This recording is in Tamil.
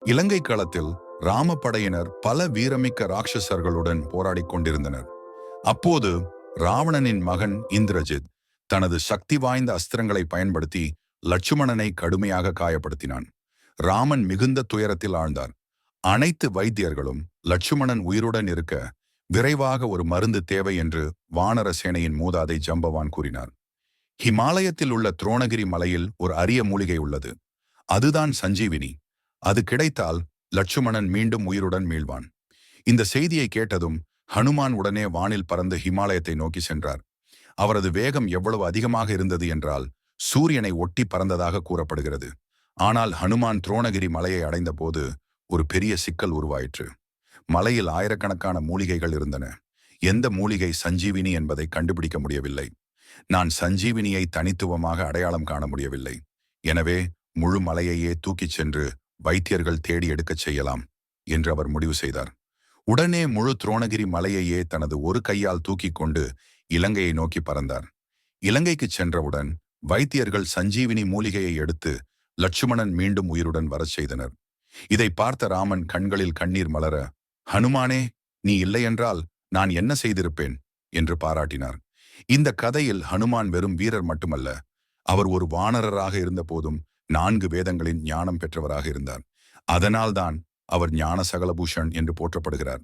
இலங்கை களத்தில் ராமப்படையினர் பல வீரமிக்க ராட்சசர்களுடன் போராடிக் கொண்டிருந்தனர். அப்போது ராவணனின் மகன் இந்திரஜித் தனது சக்தி வாய்ந்த அஸ்திரங்களை பயன்படுத்தி லட்சுமணனை கடுமையாக காயப்படுத்தினான். ராமன் மிகுந்த துயரத்தில் ஆழ்ந்தார். அனைத்து வைத்தியர்களும் லட்சுமணன் உயிருடன் இருக்க விரைவாக ஒரு மருந்து தேவை என்று வானர சேனையின் மூதாதை ஜம்பவான் கூறினார். ஹிமாலயத்தில் உள்ள துரோணகிரி மலையில் ஒரு அரிய மூலிகை உள்ளது. அதுதான் சஞ்சீவினி. அது கிடைத்தால் லட்சுமணன் மீண்டும் உயிருடன் மீள்வான். இந்த செய்தியை கேட்டதும் ஹனுமான் உடனே வானில் பறந்து ஹிமாலயத்தை நோக்கி சென்றார். அவரது வேகம் எவ்வளவு அதிகமாக இருந்தது என்றால் சூரியனை ஒட்டி பறந்ததாக கூறப்படுகிறது. ஆனால் ஹனுமான் துரோணகிரி மலையை அடைந்த போது ஒரு பெரிய சிக்கல் உருவாயிற்று. மலையில் ஆயிரக்கணக்கான மூலிகைகள் இருந்தன. எந்த மூலிகை சஞ்சீவினி என்பதை கண்டுபிடிக்க முடியவில்லை. நான் சஞ்சீவினியை தனித்துவமாக அடையாளம் காண முடியவில்லை. எனவே முழு மலையையே தூக்கிச் சென்று வைத்தியர்கள் தேடி எடுக்கச் செய்யலாம் என்று அவர் முடிவு செய்தார். உடனே முழு துரோணகிரி மலையையே தனது ஒரு கையால் தூக்கிக் கொண்டு இலங்கையை நோக்கி பறந்தார். இலங்கைக்கு சென்றவுடன் வைத்தியர்கள் சஞ்சீவினி மூலிகையை எடுத்து லட்சுமணன் மீண்டும் உயிருடன் வரச் செய்தனர். இதை பார்த்த ராமன் கண்களில் கண்ணீர் மலர, ஹனுமானே, நீ இல்லையென்றால் நான் என்ன செய்திருப்பேன் என்று பாராட்டினார். இந்த கதையில் ஹனுமான் வெறும் வீரர் மட்டுமல்ல, அவர் ஒரு வானரராக இருந்த போதும் 4 வேதங்களின் ஞானம் பெற்றவராக இருந்தார். அதனால்தான் அவர் ஞான சகலபூஷன் என்று போற்றப்படுகிறார்.